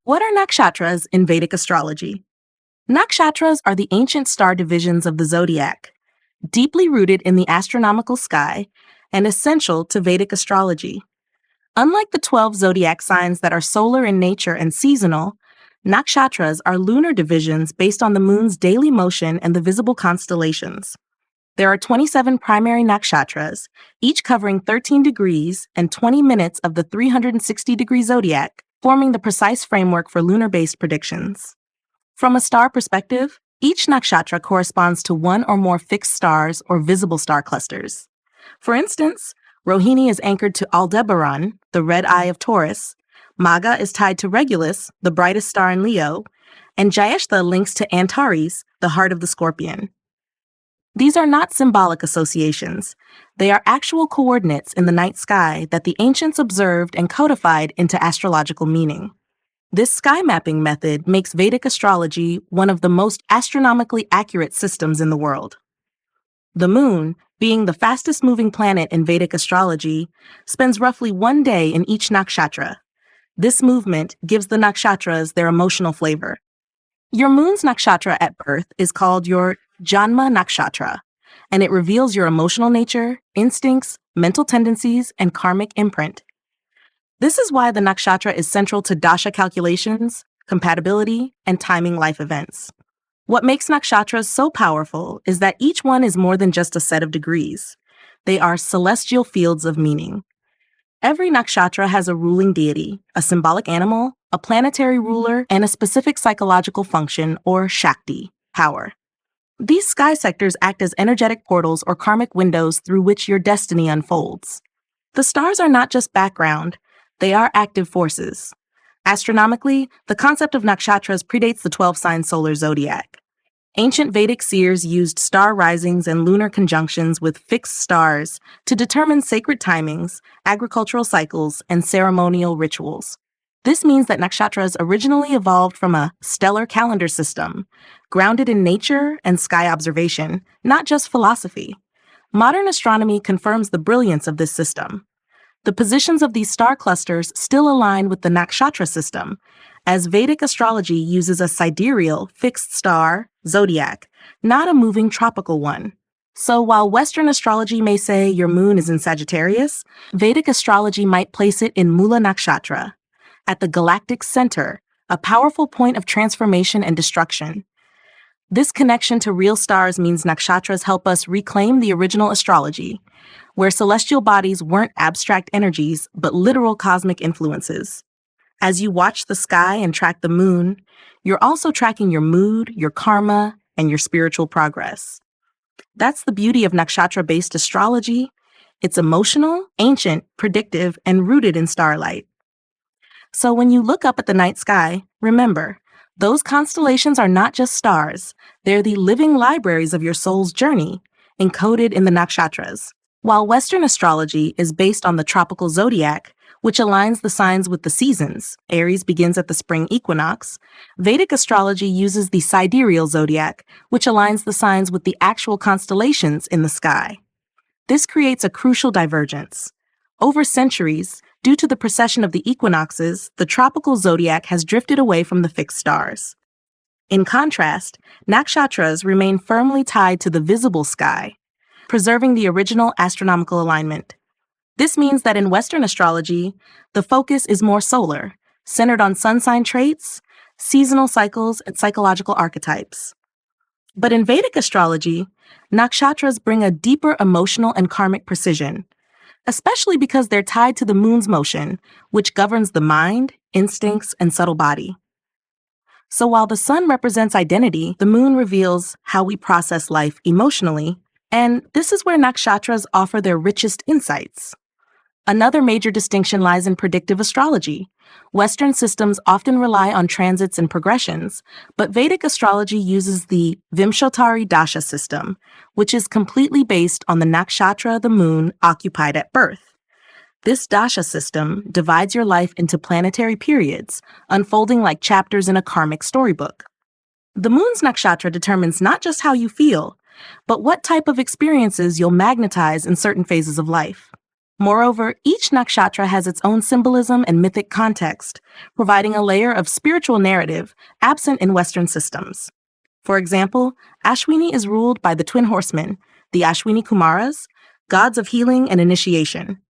What are nakshatras in Vedic astrology? Nakshatras are the ancient star divisions of the zodiac, deeply rooted in the astronomical sky and essential to Vedic astrology. Unlike the 12 zodiac signs that are solar in nature and seasonal, nakshatras are lunar divisions based on the moon's daily motion and the visible constellations. There are 27 primary nakshatras, each covering 13 degrees and 20 minutes of the 360-degree zodiac, forming the precise framework for lunar-based predictions. From a star perspective, each nakshatra corresponds to one or more fixed stars or visible star clusters. For instance, Rohini is anchored to Aldebaran, the red eye of Taurus, Magha is tied to Regulus, the brightest star in Leo, and Jyeshta links to Antares, the heart of the Scorpion. These are not symbolic associations. They are actual coordinates in the night sky that the ancients observed and codified into astrological meaning. This sky mapping method makes Vedic astrology one of the most astronomically accurate systems in the world. The moon, being the fastest moving planet in Vedic astrology, spends roughly one day in each nakshatra. This movement gives the nakshatras their emotional flavor. Your moon's nakshatra at birth is called your Janma Nakshatra, and it reveals your emotional nature, instincts, mental tendencies, and karmic imprint. This is why the nakshatra is central to dasha calculations, compatibility, and timing life events. What makes nakshatras so powerful is that each one is more than just a set of degrees. They are celestial fields of meaning. Every nakshatra has a ruling deity, a symbolic animal, a planetary ruler, and a specific psychological function or Shakti, power. These sky sectors act as energetic portals or karmic windows through which your destiny unfolds. The stars are not just background, they are active forces. Astronomically, the concept of nakshatras predates the 12-sign solar zodiac. Ancient Vedic seers used star risings and lunar conjunctions with fixed stars to determine sacred timings, agricultural cycles, and ceremonial rituals. This means that nakshatras originally evolved from a stellar calendar system, grounded in nature and sky observation, not just philosophy. Modern astronomy confirms the brilliance of this system. The positions of these star clusters still align with the nakshatra system, as Vedic astrology uses a sidereal, fixed star, zodiac, not a moving tropical one. So while Western astrology may say your moon is in Sagittarius, Vedic astrology might place it in Mula Nakshatra, at the galactic center, a powerful point of transformation and destruction. This connection to real stars means nakshatras help us reclaim the original astrology, where celestial bodies weren't abstract energies, but literal cosmic influences. As you watch the sky and track the moon, you're also tracking your mood, your karma, and your spiritual progress. That's the beauty of nakshatra-based astrology. It's emotional, ancient, predictive, and rooted in starlight. So when you look up at the night sky, remember, those constellations are not just stars. They're the living libraries of your soul's journey, encoded in the nakshatras. While Western astrology is based on the tropical zodiac, which aligns the signs with the seasons, Aries begins at the spring equinox, Vedic astrology uses the sidereal zodiac, which aligns the signs with the actual constellations in the sky. This creates a crucial divergence. Over centuries, due to the precession of the equinoxes, the tropical zodiac has drifted away from the fixed stars. In contrast, nakshatras remain firmly tied to the visible sky, preserving the original astronomical alignment. This means that in Western astrology, the focus is more solar, centered on sun sign traits, seasonal cycles, and psychological archetypes. But in Vedic astrology, nakshatras bring a deeper emotional and karmic precision, especially because they're tied to the moon's motion, which governs the mind, instincts, and subtle body. So while the sun represents identity, the moon reveals how we process life emotionally, and this is where nakshatras offer their richest insights. Another major distinction lies in predictive astrology. Western systems often rely on transits and progressions, but Vedic astrology uses the Vimshottari Dasha system, which is completely based on the nakshatra the moon occupied at birth. This Dasha system divides your life into planetary periods, unfolding like chapters in a karmic storybook. The moon's nakshatra determines not just how you feel, but what type of experiences you'll magnetize in certain phases of life. Moreover, each nakshatra has its own symbolism and mythic context, providing a layer of spiritual narrative absent in Western systems. For example, Ashwini is ruled by the twin horsemen, the Ashwini Kumaras, gods of healing and initiation.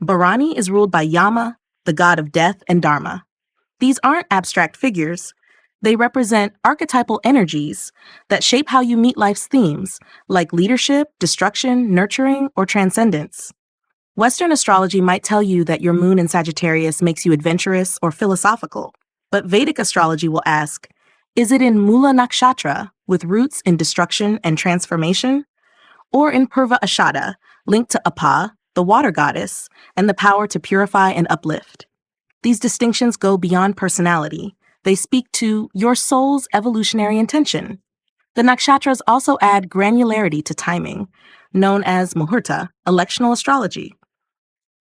Bharani is ruled by Yama, the god of death and dharma. These aren't abstract figures. They represent archetypal energies that shape how you meet life's themes, like leadership, destruction, nurturing, or transcendence. Western astrology might tell you that your moon in Sagittarius makes you adventurous or philosophical, but Vedic astrology will ask, is it in Mula Nakshatra, with roots in destruction and transformation? Or in Purva Ashada, linked to Apa, the water goddess, and the power to purify and uplift? These distinctions go beyond personality. They speak to your soul's evolutionary intention. The nakshatras also add granularity to timing, known as muhurta, electional astrology.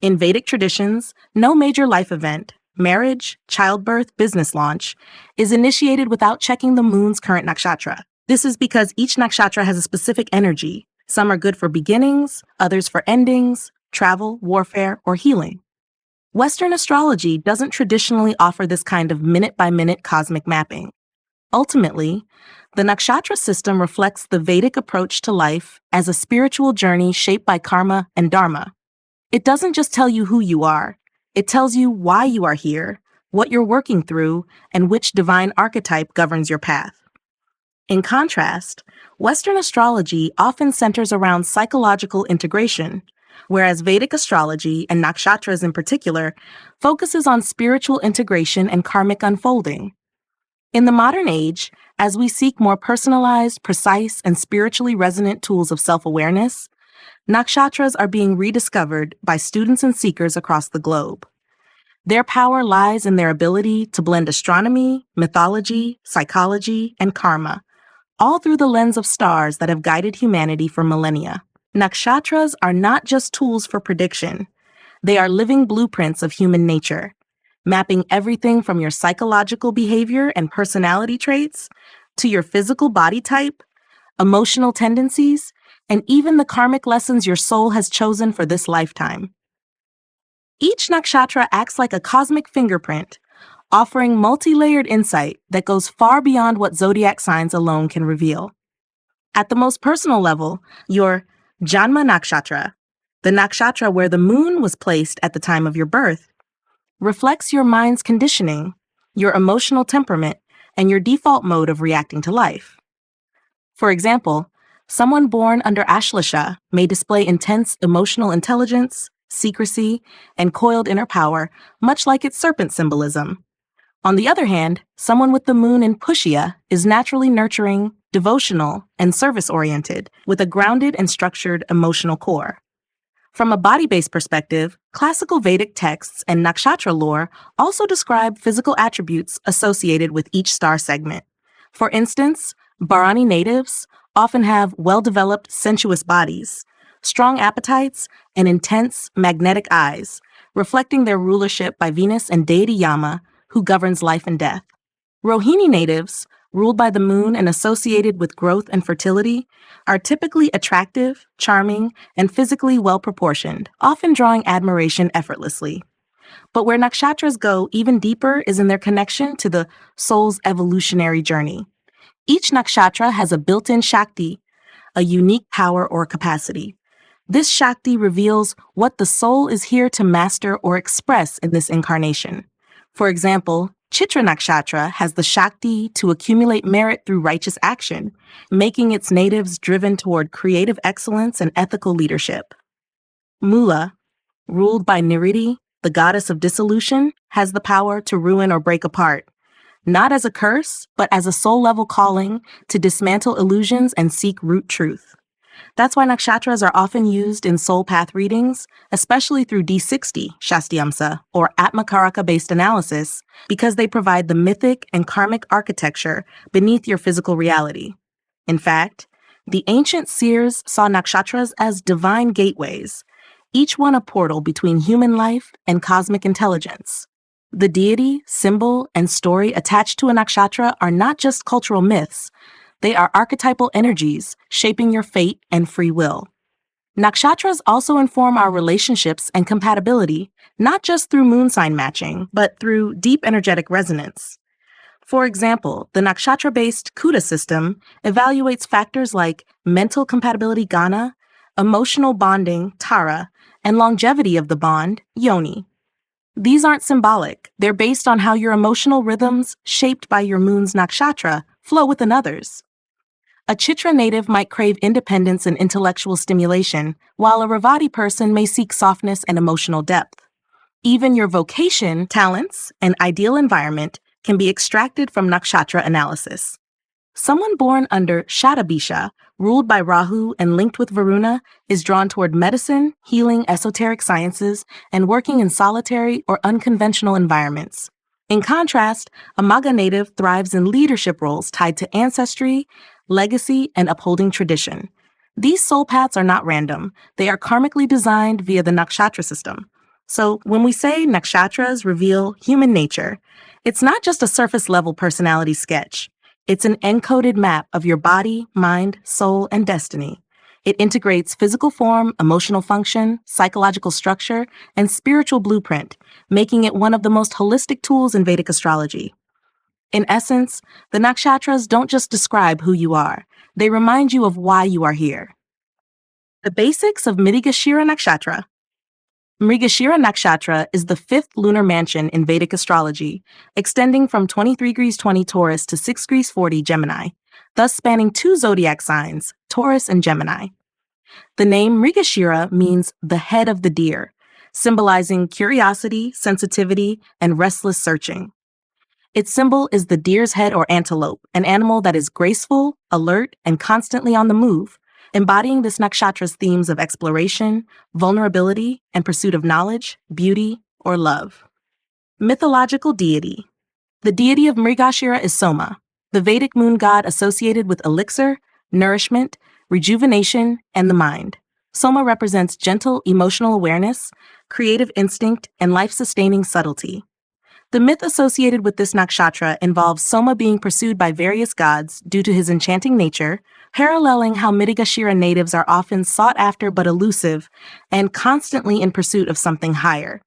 In Vedic traditions, no major life event, marriage, childbirth, business launch, is initiated without checking the moon's current nakshatra. This is because each nakshatra has a specific energy. Some are good for beginnings, others for endings, travel, warfare, or healing. Western astrology doesn't traditionally offer this kind of minute-by-minute cosmic mapping. Ultimately, the nakshatra system reflects the Vedic approach to life as a spiritual journey shaped by karma and dharma. It doesn't just tell you who you are, it tells you why you are here, what you're working through, and which divine archetype governs your path. In contrast, Western astrology often centers around psychological integration, whereas Vedic astrology, and nakshatras in particular, focuses on spiritual integration and karmic unfolding. In the modern age, as we seek more personalized, precise, and spiritually resonant tools of self-awareness, nakshatras are being rediscovered by students and seekers across the globe. Their power lies in their ability to blend astronomy, mythology, psychology, and karma, all through the lens of stars that have guided humanity for millennia. Nakshatras are not just tools for prediction. They are living blueprints of human nature, mapping everything from your psychological behavior and personality traits to your physical body type, emotional tendencies, and even the karmic lessons your soul has chosen for this lifetime. Each nakshatra acts like a cosmic fingerprint, offering multi-layered insight that goes far beyond what zodiac signs alone can reveal. At the most personal level, your Janma Nakshatra, the nakshatra where the moon was placed at the time of your birth, reflects your mind's conditioning, your emotional temperament, and your default mode of reacting to life. For example, someone born under Ashlasha may display intense emotional intelligence, secrecy, and coiled inner power, much like its serpent symbolism. On the other hand, someone with the moon in Pushya is naturally nurturing, devotional, and service-oriented, with a grounded and structured emotional core. From a body-based perspective, classical Vedic texts and nakshatra lore also describe physical attributes associated with each star segment. For instance, Bharani natives often have well-developed sensuous bodies, strong appetites, and intense magnetic eyes, reflecting their rulership by Venus and deity Yama, who governs life and death. Rohini natives, ruled by the moon and associated with growth and fertility, are typically attractive, charming, and physically well-proportioned, often drawing admiration effortlessly. But where nakshatras go even deeper is in their connection to the soul's evolutionary journey. Each nakshatra has a built-in Shakti, a unique power or capacity. This Shakti reveals what the soul is here to master or express in this incarnation. For example, Chitra Nakshatra has the Shakti to accumulate merit through righteous action, making its natives driven toward creative excellence and ethical leadership. Mula, ruled by Niriti, the goddess of dissolution, has the power to ruin or break apart, not as a curse, but as a soul-level calling to dismantle illusions and seek root truth. That's why nakshatras are often used in soul path readings, especially through D60, Shastyamsa, or Atmakaraka-based analysis, because they provide the mythic and karmic architecture beneath your physical reality. In fact, the ancient seers saw nakshatras as divine gateways, each one a portal between human life and cosmic intelligence. The deity, symbol, and story attached to a nakshatra are not just cultural myths. They are archetypal energies shaping your fate and free will. Nakshatras also inform our relationships and compatibility, not just through moon sign matching, but through deep energetic resonance. For example, the nakshatra-based Kuda system evaluates factors like mental compatibility Gana, emotional bonding Tara, and longevity of the bond Yoni. These aren't symbolic, they're based on how your emotional rhythms, shaped by your moon's nakshatra, flow with another's. A Chitra native might crave independence and intellectual stimulation, while a Revati person may seek softness and emotional depth. Even your vocation, talents, and ideal environment can be extracted from nakshatra analysis. Someone born under Shatabisha, ruled by Rahu and linked with Varuna, is drawn toward medicine, healing, esoteric sciences, and working in solitary or unconventional environments. In contrast, a Magha native thrives in leadership roles tied to ancestry, legacy, and upholding tradition. These soul paths are not random. They are karmically designed via the nakshatra system. So when we say nakshatras reveal human nature, it's not just a surface-level personality sketch. It's an encoded map of your body, mind, soul, and destiny. It integrates physical form, emotional function, psychological structure, and spiritual blueprint, making it one of the most holistic tools in Vedic astrology. In essence, the nakshatras don't just describe who you are, they remind you of why you are here. The basics of Mrigashira Nakshatra. Mrigashira Nakshatra is the fifth lunar mansion in Vedic astrology, extending from 23 degrees 20 Taurus to 6 degrees 40 Gemini, thus spanning two zodiac signs, Taurus and Gemini. The name Mrigashira means the head of the deer, symbolizing curiosity, sensitivity, and restless searching. Its symbol is the deer's head or antelope, an animal that is graceful, alert, and constantly on the move, embodying this nakshatra's themes of exploration, vulnerability, and pursuit of knowledge, beauty, or love. Mythological deity. The deity of Mrigashira is Soma, the Vedic moon god associated with elixir, nourishment, rejuvenation, and the mind. Soma represents gentle emotional awareness, creative instinct, and life-sustaining subtlety. The myth associated with this nakshatra involves Soma being pursued by various gods due to his enchanting nature, paralleling how Mrigashira natives are often sought after but elusive and constantly in pursuit of something higher,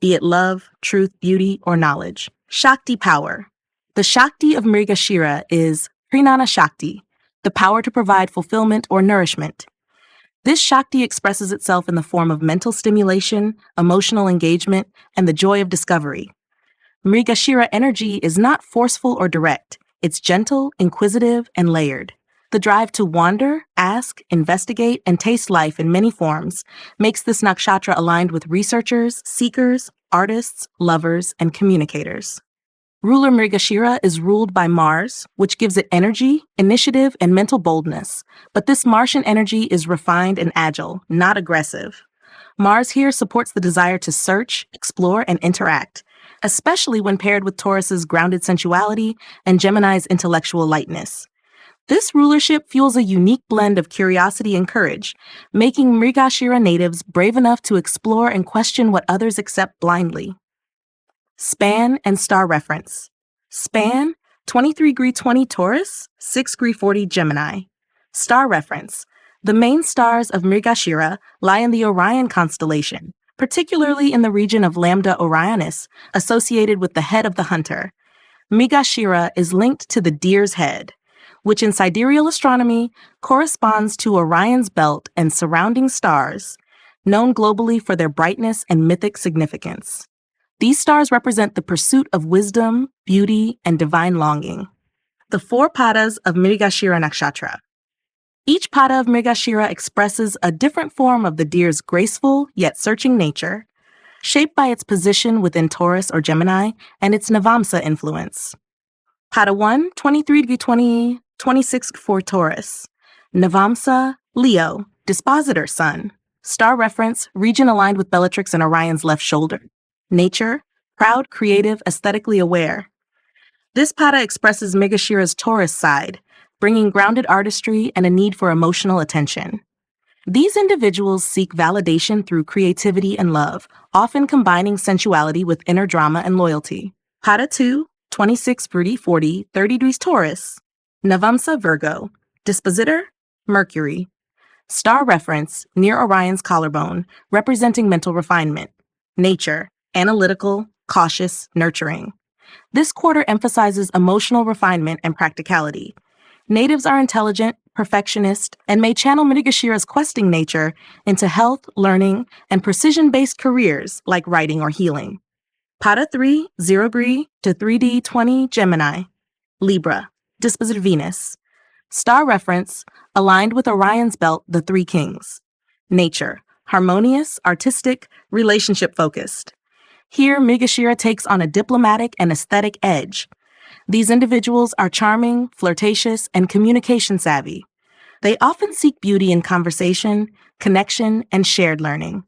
be it love, truth, beauty, or knowledge. Shakti power. The Shakti of Mrigashira is Prinana Shakti, the power to provide fulfillment or nourishment. This Shakti expresses itself in the form of mental stimulation, emotional engagement, and the joy of discovery. Mrigashira energy is not forceful or direct. It's gentle, inquisitive, and layered. The drive to wander, ask, investigate, and taste life in many forms makes this nakshatra aligned with researchers, seekers, artists, lovers, and communicators. Ruler Mrigashira is ruled by Mars, which gives it energy, initiative, and mental boldness. But this Martian energy is refined and agile, not aggressive. Mars here supports the desire to search, explore, and interact, especially when paired with Taurus's grounded sensuality and Gemini's intellectual lightness. This rulership fuels a unique blend of curiosity and courage, making Mrigashira natives brave enough to explore and question what others accept blindly. Span and star reference. Span, 23 degree 20 Taurus, 6 degree 40 Gemini. Star reference. The main stars of Mrigashira lie in the Orion constellation, particularly in the region of Lambda Orionis, associated with the head of the hunter. Mrigashira is linked to the deer's head, which in sidereal astronomy corresponds to Orion's belt and surrounding stars, known globally for their brightness and mythic significance. These stars represent the pursuit of wisdom, beauty, and divine longing. The four padas of Mrigashira Nakshatra. Each pada of Mrigashira expresses a different form of the deer's graceful yet searching nature, shaped by its position within Taurus or Gemini and its Navamsa influence. Pada 1, 23 degree 20, 26 for Taurus. Navamsa, Leo, dispositor sun. Star reference, region aligned with Bellatrix and Orion's left shoulder. Nature, proud, creative, aesthetically aware. This pada expresses Mrigashira's Taurus side, bringing grounded artistry and a need for emotional attention. These individuals seek validation through creativity and love, often combining sensuality with inner drama and loyalty. Pada 2, 26 Fruity 40, 30 degrees Taurus. Navamsa Virgo. Dispositor, Mercury. Star reference near Orion's collarbone, representing mental refinement. Nature, analytical, cautious, nurturing. This quarter emphasizes emotional refinement and practicality. Natives are intelligent, perfectionist, and may channel Mrigashira's questing nature into health, learning, and precision-based careers like writing or healing. Pada 3, 0° to 3D 20 Gemini. Libra, dispositive Venus. Star reference, aligned with Orion's belt, the Three Kings. Nature, harmonious, artistic, relationship-focused. Here, Mrigashira takes on a diplomatic and aesthetic edge. These individuals are charming, flirtatious, and communication savvy. They often seek beauty in conversation, connection, and shared learning.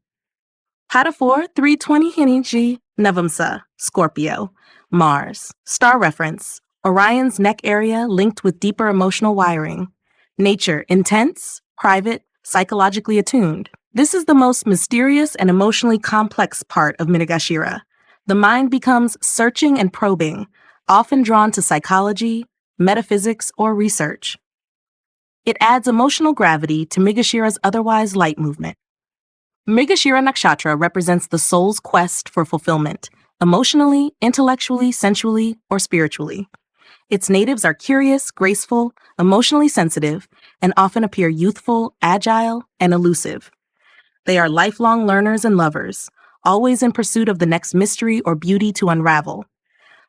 Pada 4, 320 Hiniji, Navamsa, Scorpio. Mars, star reference, Orion's neck area linked with deeper emotional wiring. Nature, intense, private, psychologically attuned. This is the most mysterious and emotionally complex part of Mrigashira. The mind becomes searching and probing, often drawn to psychology, metaphysics, or research. It adds emotional gravity to Mrigashira's otherwise light movement. Mrigashira Nakshatra represents the soul's quest for fulfillment, emotionally, intellectually, sensually, or spiritually. Its natives are curious, graceful, emotionally sensitive, and often appear youthful, agile, and elusive. They are lifelong learners and lovers, always in pursuit of the next mystery or beauty to unravel.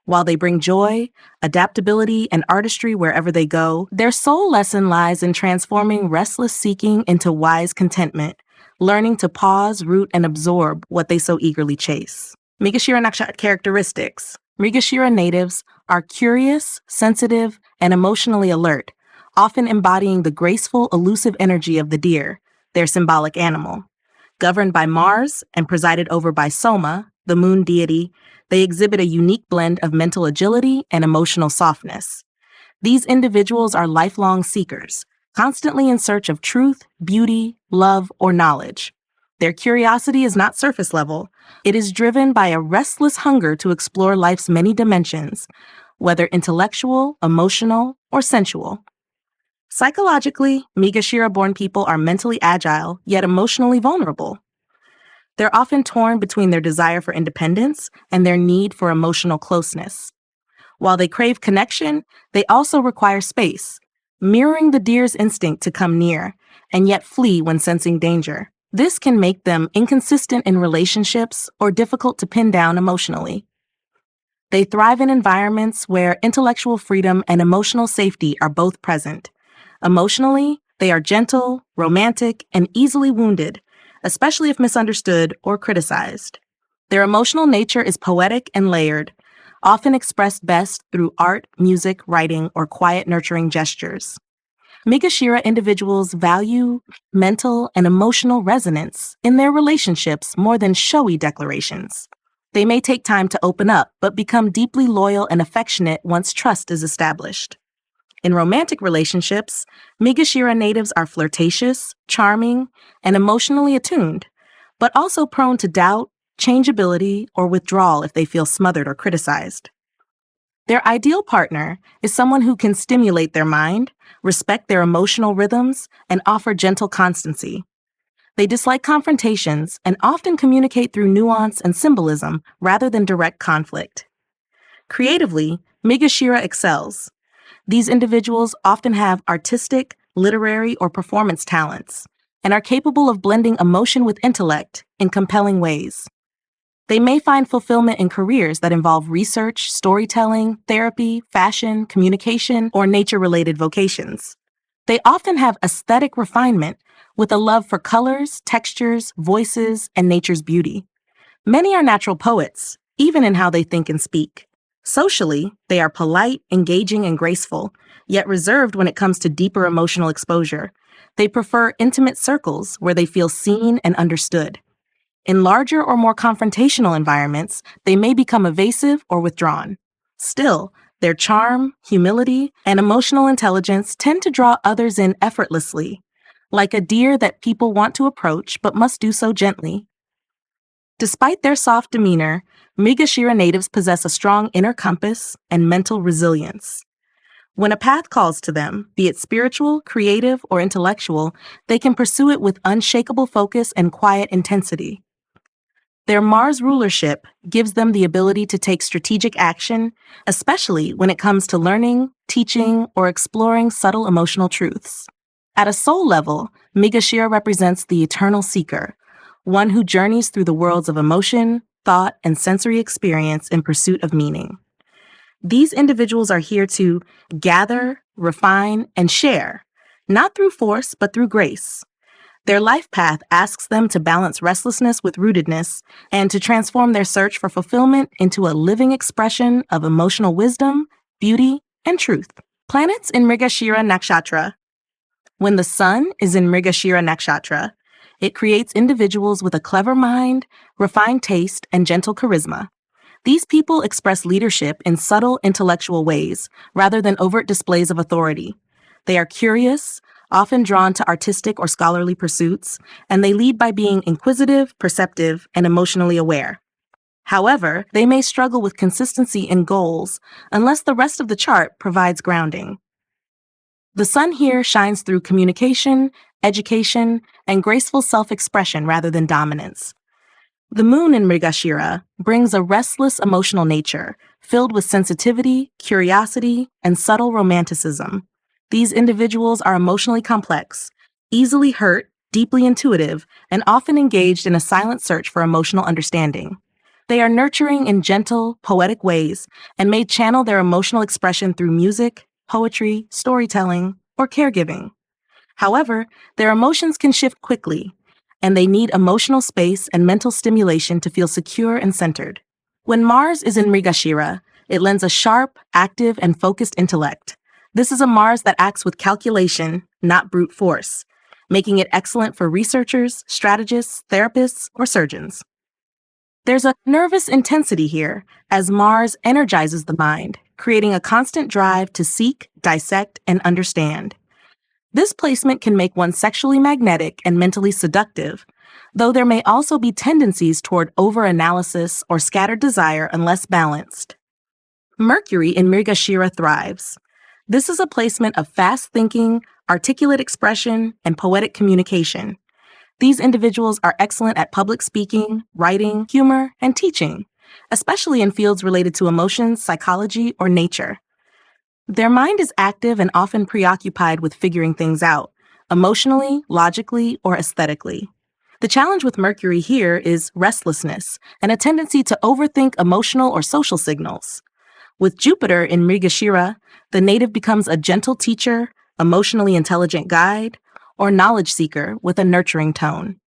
While they bring joy, adaptability, and artistry wherever they go, their sole lesson lies in transforming restless seeking into wise contentment, learning to pause, root, and absorb what they so eagerly chase. Mrigashira Nakshatra characteristics. Mrigashira natives are curious, sensitive, and emotionally alert, often embodying the graceful, elusive energy of the deer, their symbolic animal. Governed by Mars and presided over by Soma, the moon deity, they exhibit a unique blend of mental agility and emotional softness. These individuals are lifelong seekers, constantly in search of truth, beauty, love, or knowledge. Their curiosity is not surface level. It is driven by a restless hunger to explore life's many dimensions, whether intellectual, emotional, or sensual. Psychologically, Mrigashira-born people are mentally agile, yet emotionally vulnerable. They're often torn between their desire for independence and their need for emotional closeness. While they crave connection, they also require space, mirroring the deer's instinct to come near, and yet flee when sensing danger. This can make them inconsistent in relationships or difficult to pin down emotionally. They thrive in environments where intellectual freedom and emotional safety are both present. Emotionally, they are gentle, romantic, and easily wounded, especially if misunderstood or criticized. Their emotional nature is poetic and layered, often expressed best through art, music, writing, or quiet, nurturing gestures. Mrigashira individuals value mental and emotional resonance in their relationships more than showy declarations. They may take time to open up, but become deeply loyal and affectionate once trust is established. In romantic relationships, Mrigashira natives are flirtatious, charming, and emotionally attuned, but also prone to doubt, changeability, or withdrawal if they feel smothered or criticized. Their ideal partner is someone who can stimulate their mind, respect their emotional rhythms, and offer gentle constancy. They dislike confrontations and often communicate through nuance and symbolism rather than direct conflict. Creatively, Mrigashira excels. These individuals often have artistic, literary, or performance talents and are capable of blending emotion with intellect in compelling ways. They may find fulfillment in careers that involve research, storytelling, therapy, fashion, communication, or nature-related vocations. They often have aesthetic refinement with a love for colors, textures, voices, and nature's beauty. Many are natural poets, even in how they think and speak. Socially, they are polite, engaging, and graceful, yet reserved when it comes to deeper emotional exposure. They prefer intimate circles where they feel seen and understood. In larger or more confrontational environments, they may become evasive or withdrawn. Still, their charm, humility, and emotional intelligence tend to draw others in effortlessly, like a deer that people want to approach but must do so gently. Despite their soft demeanor, Mrigashira natives possess a strong inner compass and mental resilience. When a path calls to them, be it spiritual, creative, or intellectual, they can pursue it with unshakable focus and quiet intensity. Their Mars rulership gives them the ability to take strategic action, especially when it comes to learning, teaching, or exploring subtle emotional truths. At a soul level, Mrigashira represents the eternal seeker, one who journeys through the worlds of emotion, thought, and sensory experience in pursuit of meaning. These individuals are here to gather, refine, and share, not through force, but through grace. Their life path asks them to balance restlessness with rootedness and to transform their search for fulfillment into a living expression of emotional wisdom, beauty, and truth. Planets in Mrigashira Nakshatra. When the sun is in Mrigashira Nakshatra, it creates individuals with a clever mind, refined taste, and gentle charisma. These people express leadership in subtle intellectual ways rather than overt displays of authority. They are curious, often drawn to artistic or scholarly pursuits, and they lead by being inquisitive, perceptive, and emotionally aware. However, they may struggle with consistency in goals unless the rest of the chart provides grounding. The sun here shines through communication, education, and graceful self-expression rather than dominance. The moon in Mrigashira brings a restless emotional nature, filled with sensitivity, curiosity, and subtle romanticism. These individuals are emotionally complex, easily hurt, deeply intuitive, and often engaged in a silent search for emotional understanding. They are nurturing in gentle, poetic ways and may channel their emotional expression through music, poetry, storytelling, or caregiving. However, their emotions can shift quickly, and they need emotional space and mental stimulation to feel secure and centered. When Mars is in Mrigashira, it lends a sharp, active, and focused intellect. This is a Mars that acts with calculation, not brute force, making it excellent for researchers, strategists, therapists, or surgeons. There's a nervous intensity here, as Mars energizes the mind, creating a constant drive to seek, dissect, and understand. This placement can make one sexually magnetic and mentally seductive, though there may also be tendencies toward over-analysis or scattered desire unless balanced. Mercury in Mrigashira thrives. This is a placement of fast thinking, articulate expression, and poetic communication. These individuals are excellent at public speaking, writing, humor, and teaching, especially in fields related to emotions, psychology, or nature. Their mind is active and often preoccupied with figuring things out, emotionally, logically, or aesthetically. The challenge with Mercury here is restlessness and a tendency to overthink emotional or social signals. With Jupiter in Mrigashira, the native becomes a gentle teacher, emotionally intelligent guide, or knowledge seeker with a nurturing tone.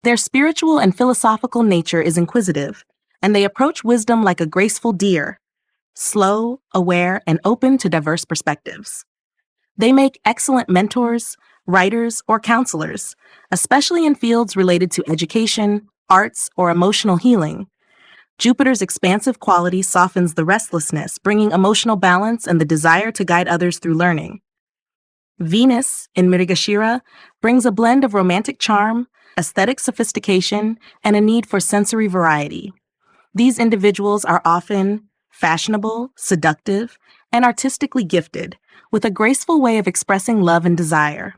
Their spiritual and philosophical nature is inquisitive, and they approach wisdom like a graceful deer, slow, aware, and open to diverse perspectives. They make excellent mentors, writers, or counselors, especially in fields related to education, arts, or emotional healing. Jupiter's expansive quality softens the restlessness, bringing emotional balance and the desire to guide others through learning. Venus, in Mrigashira, brings a blend of romantic charm, aesthetic sophistication, and a need for sensory variety. These individuals are often fashionable, seductive, and artistically gifted, with a graceful way of expressing love and desire.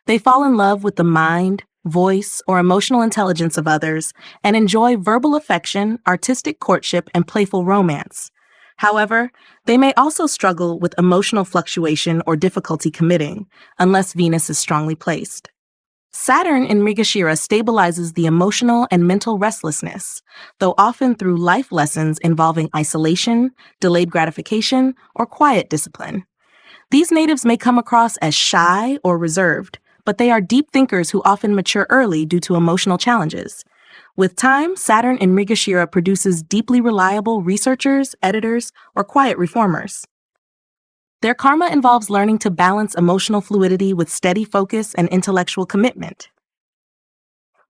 They fall in love with the mind, voice, or emotional intelligence of others and enjoy verbal affection, artistic courtship, and playful romance. However, they may also struggle with emotional fluctuation or difficulty committing, unless Venus is strongly placed. Saturn in Mrigashira stabilizes the emotional and mental restlessness, though often through life lessons involving isolation, delayed gratification, or quiet discipline. These natives may come across as shy or reserved, but they are deep thinkers who often mature early due to emotional challenges. With time, Saturn in Mrigashira produces deeply reliable researchers, editors, or quiet reformers. Their karma involves learning to balance emotional fluidity with steady focus and intellectual commitment.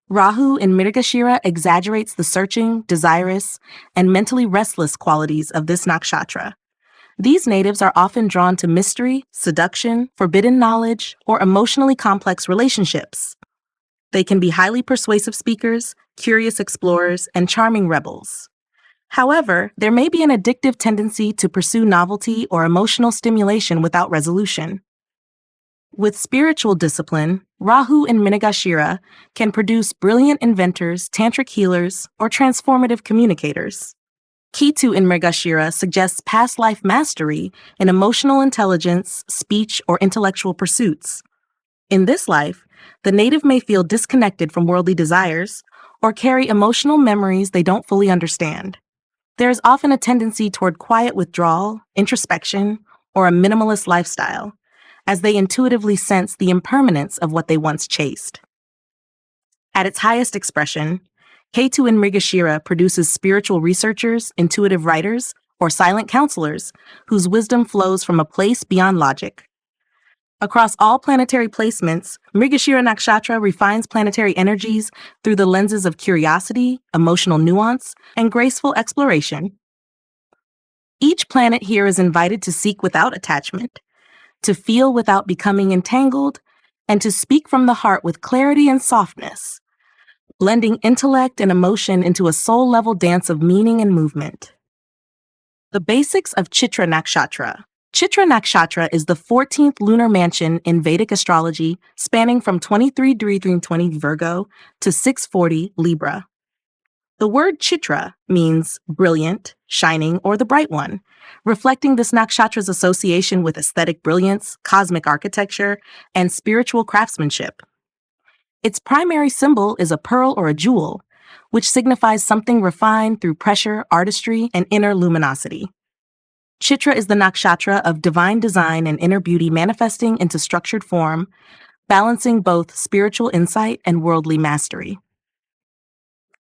Rahu in Mrigashira exaggerates the searching, desirous, and mentally restless qualities of this nakshatra. These natives are often drawn to mystery, seduction, forbidden knowledge, or emotionally complex relationships. They can be highly persuasive speakers, curious explorers, and charming rebels. However, there may be an addictive tendency to pursue novelty or emotional stimulation without resolution. With spiritual discipline, Rahu in Mrigashira can produce brilliant inventors, tantric healers, or transformative communicators. Ketu in Mrigashira suggests past life mastery in emotional intelligence, speech, or intellectual pursuits. In this life, the native may feel disconnected from worldly desires or carry emotional memories they don't fully understand. There is often a tendency toward quiet withdrawal, introspection, or a minimalist lifestyle, as they intuitively sense the impermanence of what they once chased. At its highest expression, Ketu in Mrigashira produces spiritual researchers, intuitive writers, or silent counselors whose wisdom flows from a place beyond logic. Across all planetary placements, Mrigashira Nakshatra refines planetary energies through the lenses of curiosity, emotional nuance, and graceful exploration. Each planet here is invited to seek without attachment, to feel without becoming entangled, and to speak from the heart with clarity and softness, blending intellect and emotion into a soul-level dance of meaning and movement. The basics of Chitra Nakshatra. Chitra Nakshatra is the 14th lunar mansion in Vedic astrology, spanning from 23-20 Virgo to 640 Libra. The word Chitra means brilliant, shining, or the bright one, reflecting this nakshatra's association with aesthetic brilliance, cosmic architecture, and spiritual craftsmanship. Its primary symbol is a pearl or a jewel, which signifies something refined through pressure, artistry, and inner luminosity. Chitra is the nakshatra of divine design and inner beauty manifesting into structured form, balancing both spiritual insight and worldly mastery.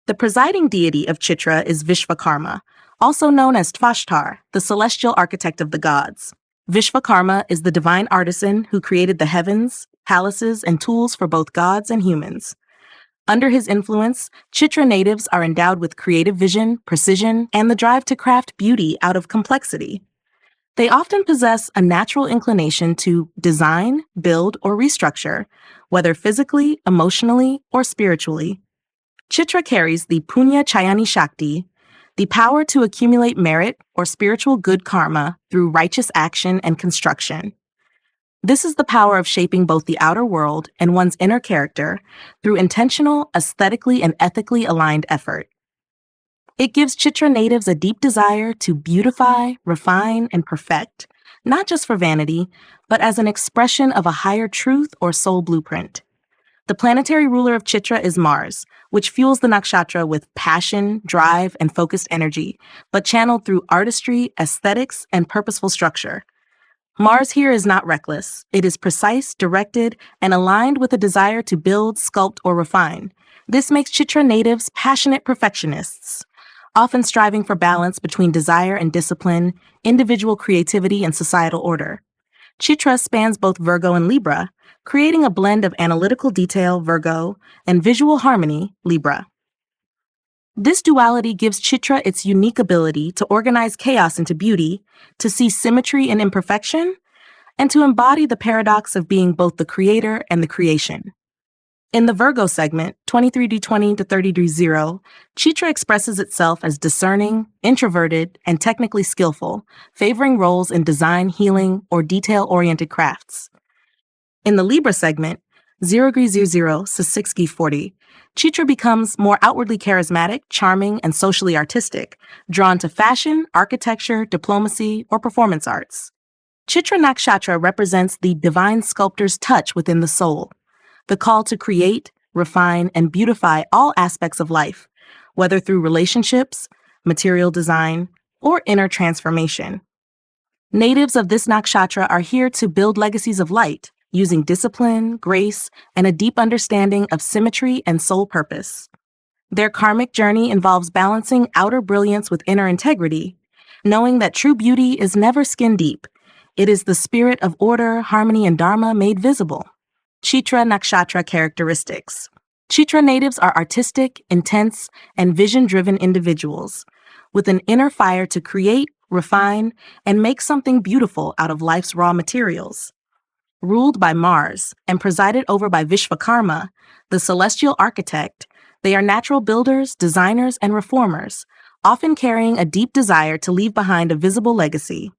The presiding deity of Chitra is Vishvakarma, also known as Tvashtar, the celestial architect of the gods. Vishvakarma is the divine artisan who created the heavens, palaces, and tools for both gods and humans. Under his influence, Chitra natives are endowed with creative vision, precision, and the drive to craft beauty out of complexity. They often possess a natural inclination to design, build, or restructure, whether physically, emotionally, or spiritually. Chitra carries the Punya Chayani Shakti, the power to accumulate merit or spiritual good karma through righteous action and construction. This is the power of shaping both the outer world and one's inner character through intentional, aesthetically, and ethically aligned effort. It gives Chitra natives a deep desire to beautify, refine, and perfect, not just for vanity, but as an expression of a higher truth or soul blueprint. The planetary ruler of Chitra is Mars, which fuels the nakshatra with passion, drive, and focused energy, but channeled through artistry, aesthetics, and purposeful structure. Mars here is not reckless. It is precise, directed, and aligned with a desire to build, sculpt, or refine. This makes Chitra natives passionate perfectionists, often striving for balance between desire and discipline, individual creativity, and societal order. Chitra spans both Virgo and Libra, creating a blend of analytical detail, Virgo, and visual harmony, Libra. This duality gives Chitra its unique ability to organize chaos into beauty, to see symmetry in imperfection, and to embody the paradox of being both the creator and the creation. In the Virgo segment, 23-20 to 30-0, Chitra expresses itself as discerning, introverted, and technically skillful, favoring roles in design, healing, or detail-oriented crafts. In the Libra segment, 0-0 to 6-40, Chitra becomes more outwardly charismatic, charming, and socially artistic, drawn to fashion, architecture, diplomacy, or performance arts. Chitra Nakshatra represents the divine sculptor's touch within the soul, the call to create, refine, and beautify all aspects of life, whether through relationships, material design, or inner transformation. Natives of this nakshatra are here to build legacies of light, using discipline, grace, and a deep understanding of symmetry and soul purpose. Their karmic journey involves balancing outer brilliance with inner integrity, knowing that true beauty is never skin deep. It is the spirit of order, harmony, and dharma made visible. Chitra Nakshatra characteristics. Chitra natives are artistic, intense, and vision-driven individuals, with an inner fire to create, refine, and make something beautiful out of life's raw materials. Ruled by Mars and presided over by Vishvakarma, the celestial architect, they are natural builders, designers, and reformers, often carrying a deep desire to leave behind a visible legacy.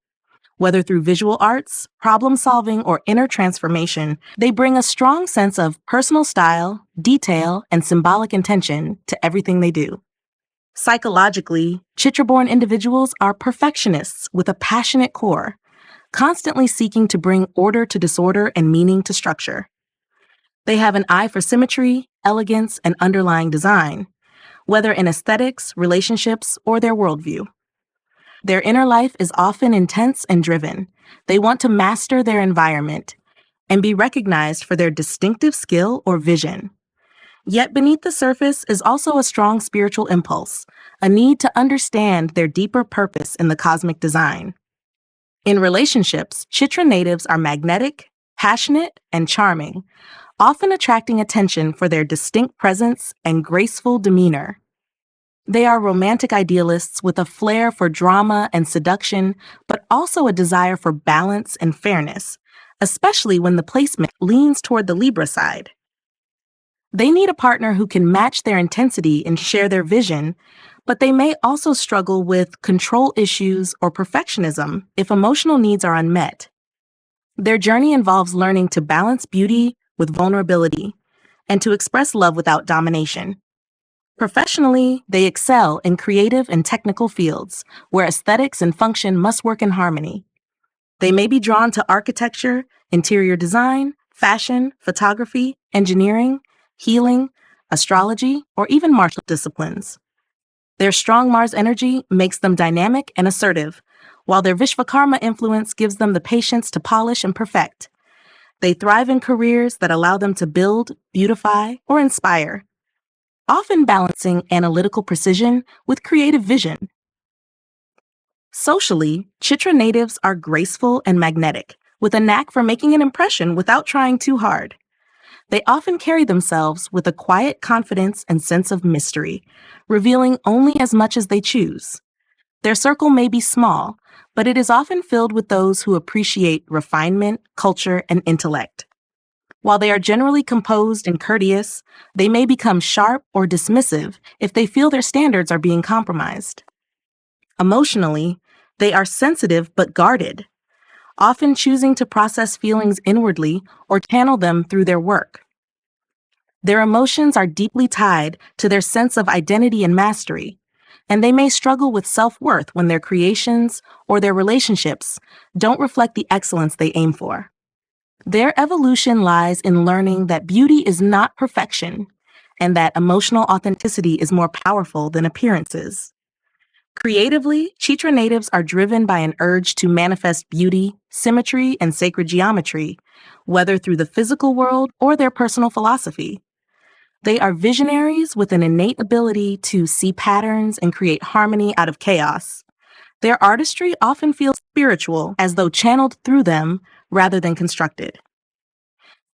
Whether through visual arts, problem solving, or inner transformation, they bring a strong sense of personal style, detail, and symbolic intention to everything they do. Psychologically, Chitra-born individuals are perfectionists with a passionate core, constantly seeking to bring order to disorder and meaning to structure. They have an eye for symmetry, elegance, and underlying design, whether in aesthetics, relationships, or their worldview. Their inner life is often intense and driven. They want to master their environment and be recognized for their distinctive skill or vision. Yet beneath the surface is also a strong spiritual impulse, a need to understand their deeper purpose in the cosmic design. In relationships, Chitra natives are magnetic, passionate, and charming, often attracting attention for their distinct presence and graceful demeanor. They are romantic idealists with a flair for drama and seduction, but also a desire for balance and fairness, especially when the placement leans toward the Libra side. They need a partner who can match their intensity and share their vision, but they may also struggle with control issues or perfectionism if emotional needs are unmet. Their journey involves learning to balance beauty with vulnerability and to express love without domination. Professionally, they excel in creative and technical fields where aesthetics and function must work in harmony. They may be drawn to architecture, interior design, fashion, photography, engineering, healing, astrology, or even martial disciplines. Their strong Mars energy makes them dynamic and assertive, while their Vishvakarma influence gives them the patience to polish and perfect. They thrive in careers that allow them to build, beautify, or inspire, often balancing analytical precision with creative vision. Socially, Chitra natives are graceful and magnetic, with a knack for making an impression without trying too hard. They often carry themselves with a quiet confidence and sense of mystery, revealing only as much as they choose. Their circle may be small, but it is often filled with those who appreciate refinement, culture, and intellect. While they are generally composed and courteous, they may become sharp or dismissive if they feel their standards are being compromised. Emotionally, they are sensitive but guarded, often choosing to process feelings inwardly or channel them through their work. Their emotions are deeply tied to their sense of identity and mastery, and they may struggle with self-worth when their creations or their relationships don't reflect the excellence they aim for. Their evolution lies in learning that beauty is not perfection and that emotional authenticity is more powerful than appearances. Creatively, Chitra natives are driven by an urge to manifest beauty, symmetry, and sacred geometry, whether through the physical world or their personal philosophy. They are visionaries with an innate ability to see patterns and create harmony out of chaos. Their artistry often feels spiritual, as though channeled through them rather than constructed.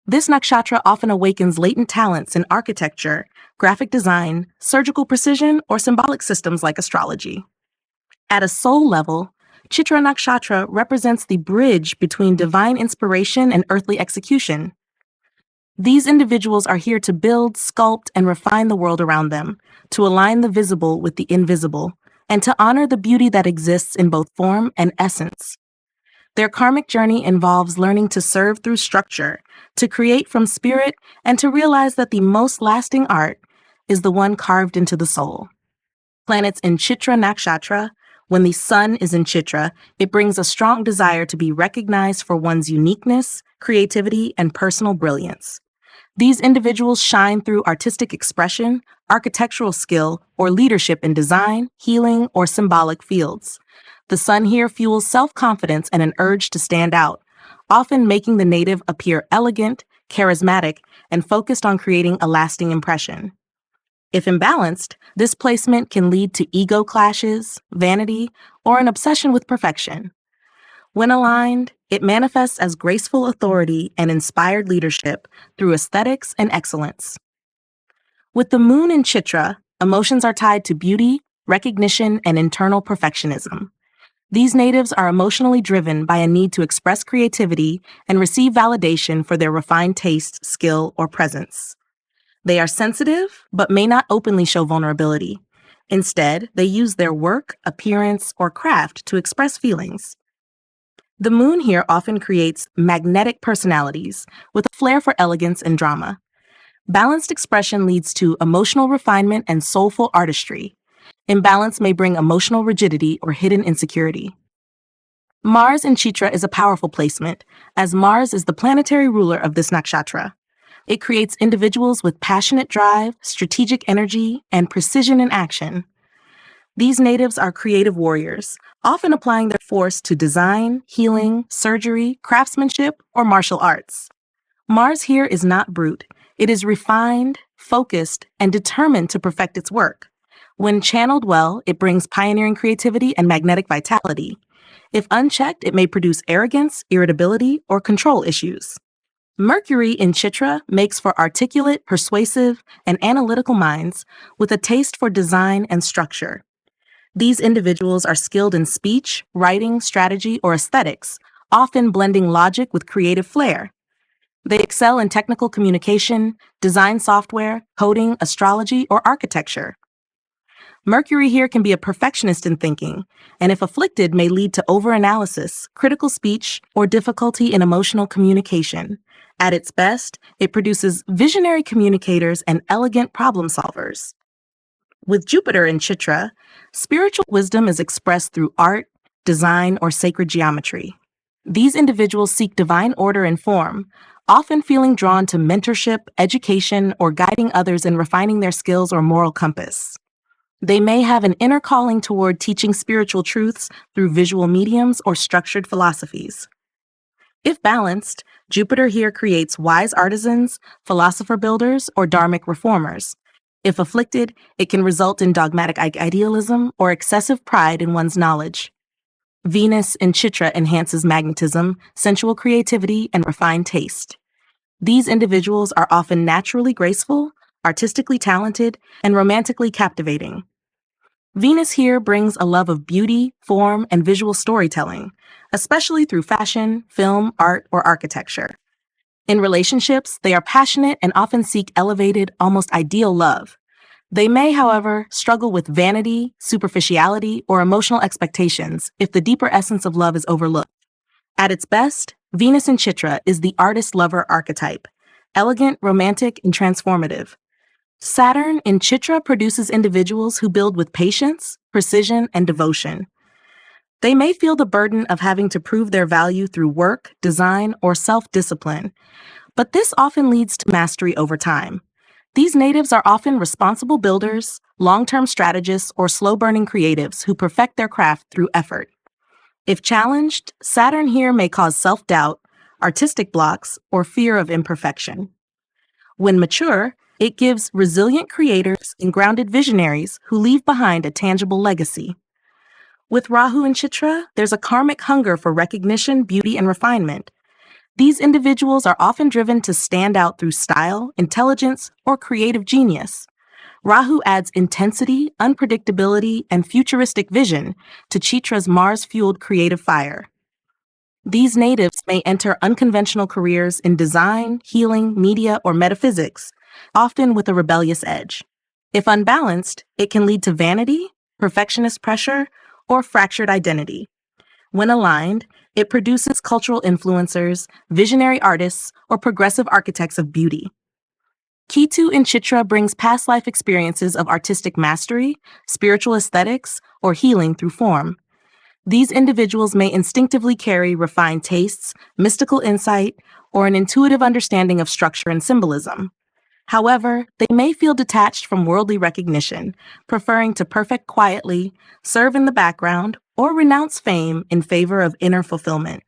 This nakshatra often awakens latent talents in architecture, graphic design, surgical precision, or symbolic systems like astrology. At a soul level, Chitra Nakshatra represents the bridge between divine inspiration and earthly execution. These individuals are here to build, sculpt, and refine the world around them, to align the visible with the invisible, and to honor the beauty that exists in both form and essence. Their karmic journey involves learning to serve through structure, to create from spirit, and to realize that the most lasting art is the one carved into the soul. Planets in Chitra Nakshatra, when the sun is in Chitra, it brings a strong desire to be recognized for one's uniqueness, creativity, and personal brilliance. These individuals shine through artistic expression, architectural skill, or leadership in design, healing, or symbolic fields. The sun here fuels self-confidence and an urge to stand out, often making the native appear elegant, charismatic, and focused on creating a lasting impression. If imbalanced, this placement can lead to ego clashes, vanity, or an obsession with perfection. When aligned, it manifests as graceful authority and inspired leadership through aesthetics and excellence. With the moon in Chitra, emotions are tied to beauty, recognition, and internal perfectionism. These natives are emotionally driven by a need to express creativity and receive validation for their refined taste, skill, or presence. They are sensitive, but may not openly show vulnerability. Instead, they use their work, appearance, or craft to express feelings. The moon here often creates magnetic personalities with a flair for elegance and drama. Balanced expression leads to emotional refinement and soulful artistry. Imbalance may bring emotional rigidity or hidden insecurity. Mars in Chitra is a powerful placement, as Mars is the planetary ruler of this nakshatra. It creates individuals with passionate drive, strategic energy, and precision in action. These natives are creative warriors, often applying their force to design, healing, surgery, craftsmanship, or martial arts. Mars here is not brute. It is refined, focused, and determined to perfect its work. When channeled well, it brings pioneering creativity and magnetic vitality. If unchecked, it may produce arrogance, irritability, or control issues. Mercury in Chitra makes for articulate, persuasive, and analytical minds with a taste for design and structure. These individuals are skilled in speech, writing, strategy, or aesthetics, often blending logic with creative flair. They excel in technical communication, design software, coding, astrology, or architecture. Mercury here can be a perfectionist in thinking, and if afflicted, may lead to overanalysis, critical speech, or difficulty in emotional communication. At its best, it produces visionary communicators and elegant problem solvers. With Jupiter in Chitra, spiritual wisdom is expressed through art, design, or sacred geometry. These individuals seek divine order and form, often feeling drawn to mentorship, education, or guiding others in refining their skills or moral compass. They may have an inner calling toward teaching spiritual truths through visual mediums or structured philosophies. If balanced, Jupiter here creates wise artisans, philosopher builders, or dharmic reformers. If afflicted, it can result in dogmatic idealism or excessive pride in one's knowledge. Venus in Chitra enhances magnetism, sensual creativity, and refined taste. These individuals are often naturally graceful, artistically talented, and romantically captivating. Venus here brings a love of beauty, form, and visual storytelling, especially through fashion, film, art, or architecture. In relationships, they are passionate and often seek elevated, almost ideal love. They may, however, struggle with vanity, superficiality, or emotional expectations if the deeper essence of love is overlooked. At its best, Venus in Chitra is the artist-lover archetype, elegant, romantic, and transformative. Saturn in Chitra produces individuals who build with patience, precision, and devotion. They may feel the burden of having to prove their value through work, design, or self-discipline, but this often leads to mastery over time. These natives are often responsible builders, long-term strategists, or slow-burning creatives who perfect their craft through effort. If challenged, Saturn here may cause self-doubt, artistic blocks, or fear of imperfection. When mature, it gives resilient creators and grounded visionaries who leave behind a tangible legacy. With Rahu and Chitra, there's a karmic hunger for recognition, beauty, and refinement. These individuals are often driven to stand out through style, intelligence, or creative genius. Rahu adds intensity, unpredictability, and futuristic vision to Chitra's Mars-fueled creative fire. These natives may enter unconventional careers in design, healing, media, or metaphysics, often with a rebellious edge. If unbalanced, it can lead to vanity, perfectionist pressure, or fractured identity. When aligned, it produces cultural influencers, visionary artists, or progressive architects of beauty. Ketu in Chitra brings past life experiences of artistic mastery, spiritual aesthetics, or healing through form. These individuals may instinctively carry refined tastes, mystical insight, or an intuitive understanding of structure and symbolism. However, they may feel detached from worldly recognition, preferring to perfect quietly, serve in the background, or renounce fame in favor of inner fulfillment.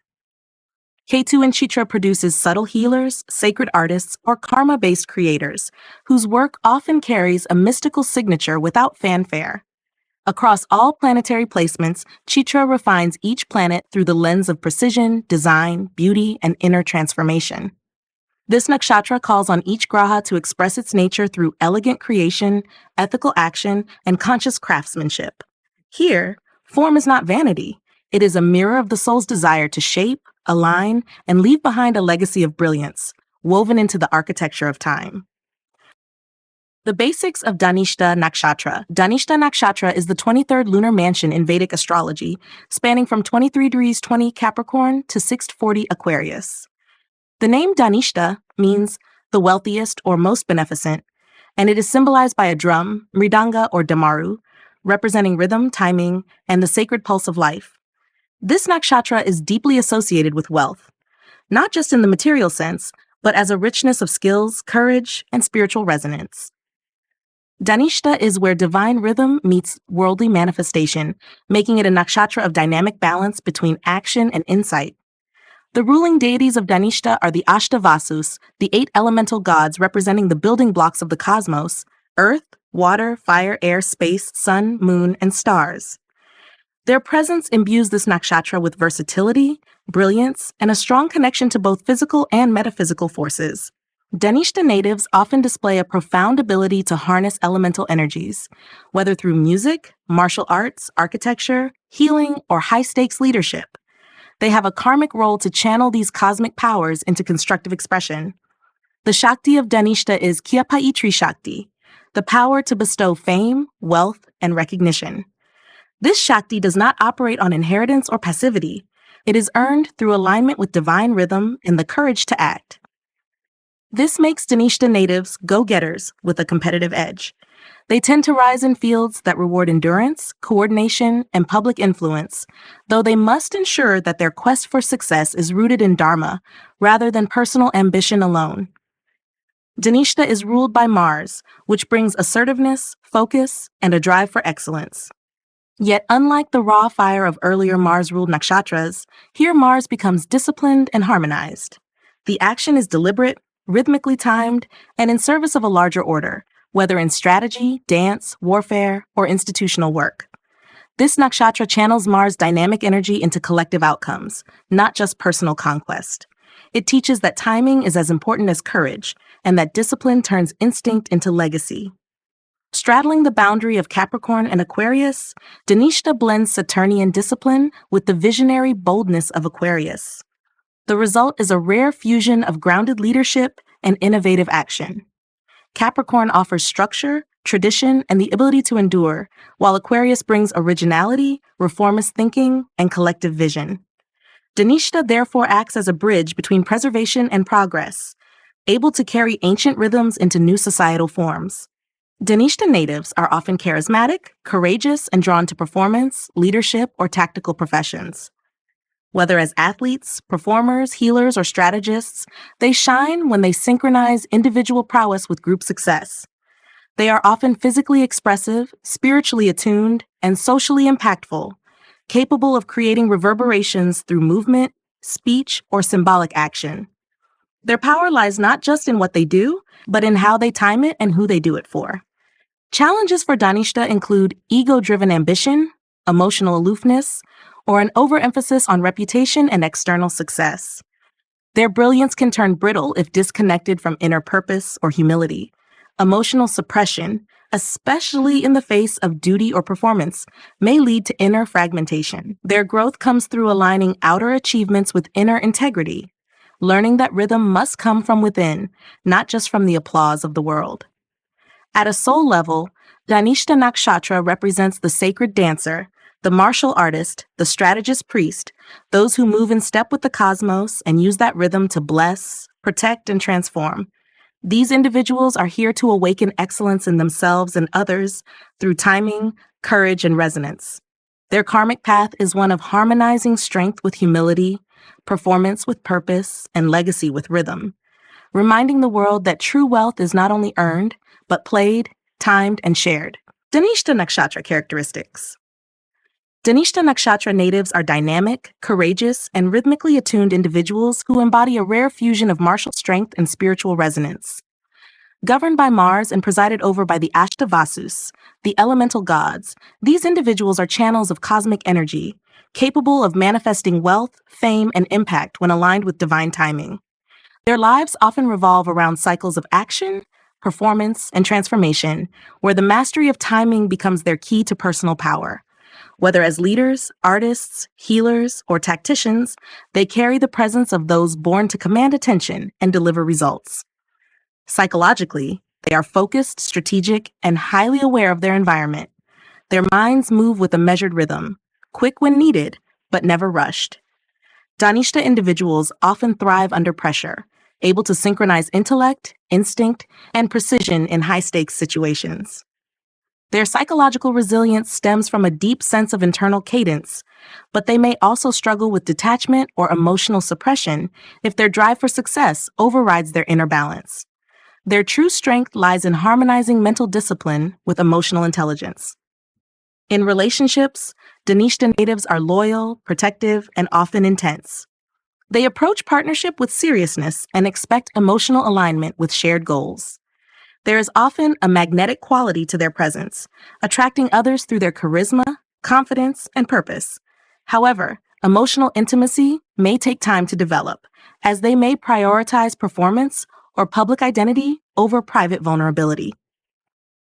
Ketu in Chitra produces subtle healers, sacred artists, or karma-based creators, whose work often carries a mystical signature without fanfare. Across all planetary placements, Chitra refines each planet through the lens of precision, design, beauty, and inner transformation. This nakshatra calls on each graha to express its nature through elegant creation, ethical action, and conscious craftsmanship. Here, form is not vanity. It is a mirror of the soul's desire to shape, align, and leave behind a legacy of brilliance, woven into the architecture of time. The basics of Dhanishta Nakshatra. Dhanishta Nakshatra is the 23rd lunar mansion in Vedic astrology, spanning from 23 degrees 20 Capricorn to 640 Aquarius. The name Dhanishta means the wealthiest or most beneficent, and it is symbolized by a drum, mridanga or damaru, representing rhythm, timing, and the sacred pulse of life. This nakshatra is deeply associated with wealth, not just in the material sense, but as a richness of skills, courage, and spiritual resonance. Dhanishta is where divine rhythm meets worldly manifestation, making it a nakshatra of dynamic balance between action and insight. The ruling deities of Dhanishta are the Ashtavasus, the 8 elemental gods representing the building blocks of the cosmos: earth, water, fire, air, space, sun, moon, and stars. Their presence imbues this nakshatra with versatility, brilliance, and a strong connection to both physical and metaphysical forces. Dhanishta natives often display a profound ability to harness elemental energies, whether through music, martial arts, architecture, healing, or high-stakes leadership. They have a karmic role to channel these cosmic powers into constructive expression. The Shakti of Dhanishta is Kyapaitri Shakti, the power to bestow fame, wealth, and recognition. This Shakti does not operate on inheritance or passivity. It is earned through alignment with divine rhythm and the courage to act. This makes Dhanishta natives go-getters with a competitive edge. They tend to rise in fields that reward endurance, coordination, and public influence, though they must ensure that their quest for success is rooted in dharma rather than personal ambition alone. Dhanishta is ruled by Mars, which brings assertiveness, focus, and a drive for excellence. Yet, unlike the raw fire of earlier Mars-ruled nakshatras, here Mars becomes disciplined and harmonized. The action is deliberate, rhythmically timed, and in service of a larger order, whether in strategy, dance, warfare, or institutional work. This nakshatra channels Mars' dynamic energy into collective outcomes, not just personal conquest. It teaches that timing is as important as courage, and that discipline turns instinct into legacy. Straddling the boundary of Capricorn and Aquarius, Dhanishta blends Saturnian discipline with the visionary boldness of Aquarius. The result is a rare fusion of grounded leadership and innovative action. Capricorn offers structure, tradition, and the ability to endure, while Aquarius brings originality, reformist thinking, and collective vision. Dhanishta therefore acts as a bridge between preservation and progress, able to carry ancient rhythms into new societal forms. Dhanishta natives are often charismatic, courageous, and drawn to performance, leadership, or tactical professions. Whether as athletes, performers, healers, or strategists, they shine when they synchronize individual prowess with group success. They are often physically expressive, spiritually attuned, and socially impactful, capable of creating reverberations through movement, speech, or symbolic action. Their power lies not just in what they do, but in how they time it and who they do it for. Challenges for Dhanishta include ego-driven ambition, emotional aloofness, or an overemphasis on reputation and external success. Their brilliance can turn brittle if disconnected from inner purpose or humility. Emotional suppression, especially in the face of duty or performance, may lead to inner fragmentation. Their growth comes through aligning outer achievements with inner integrity, learning that rhythm must come from within, not just from the applause of the world. At a soul level, Dhanishta Nakshatra represents the sacred dancer, the martial artist, the strategist priest, those who move in step with the cosmos and use that rhythm to bless, protect, and transform. These individuals are here to awaken excellence in themselves and others through timing, courage, and resonance. Their karmic path is one of harmonizing strength with humility, performance with purpose, and legacy with rhythm, reminding the world that true wealth is not only earned, but played, timed, and shared. Dhanishta Nakshatra characteristics. Dhanishta Nakshatra natives are dynamic, courageous, and rhythmically attuned individuals who embody a rare fusion of martial strength and spiritual resonance. Governed by Mars and presided over by the Ashtavasus, the elemental gods, these individuals are channels of cosmic energy, capable of manifesting wealth, fame, and impact when aligned with divine timing. Their lives often revolve around cycles of action, performance, and transformation, where the mastery of timing becomes their key to personal power. Whether as leaders, artists, healers, or tacticians, they carry the presence of those born to command attention and deliver results. Psychologically, They are focused, strategic, and highly aware of their environment. Their minds move with a measured rhythm, quick when needed, but never rushed. Dhanishta individuals often thrive under pressure, able to synchronize intellect, instinct, and precision in high-stakes situations. Their psychological resilience stems from a deep sense of internal cadence, but they may also struggle with detachment or emotional suppression if their drive for success overrides their inner balance. Their true strength lies in harmonizing mental discipline with emotional intelligence. In relationships, Dhanishta natives are loyal, protective, and often intense. They approach partnership with seriousness and expect emotional alignment with shared goals. There is often a magnetic quality to their presence, attracting others through their charisma, confidence, and purpose. However, emotional intimacy may take time to develop, as they may prioritize performance or public identity over private vulnerability.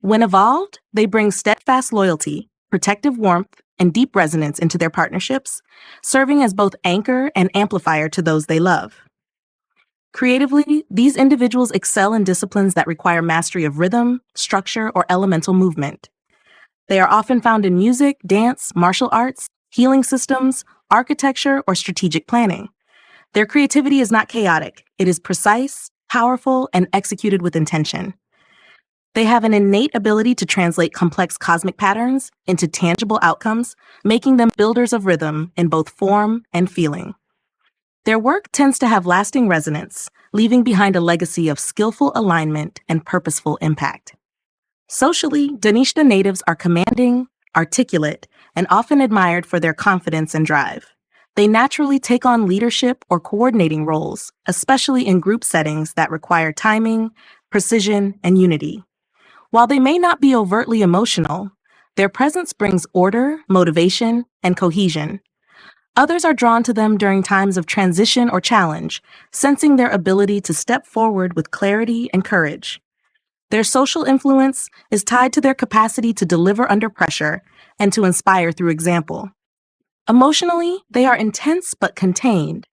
When evolved, they bring steadfast loyalty, protective warmth, and deep resonance into their partnerships, serving as both anchor and amplifier to those they love. Creatively, these individuals excel in disciplines that require mastery of rhythm, structure, or elemental movement. They are often found in music, dance, martial arts, healing systems, architecture, or strategic planning. Their creativity is not chaotic. It is precise, powerful, and executed with intention. They have an innate ability to translate complex cosmic patterns into tangible outcomes, making them builders of rhythm in both form and feeling. Their work tends to have lasting resonance, leaving behind a legacy of skillful alignment and purposeful impact. Socially, Dhanishta natives are commanding, articulate, and often admired for their confidence and drive. They naturally take on leadership or coordinating roles, especially in group settings that require timing, precision, and unity. While they may not be overtly emotional, their presence brings order, motivation, and cohesion. Others are drawn to them during times of transition or challenge, sensing their ability to step forward with clarity and courage. Their social influence is tied to their capacity to deliver under pressure and to inspire through example. Emotionally, they are intense but contained,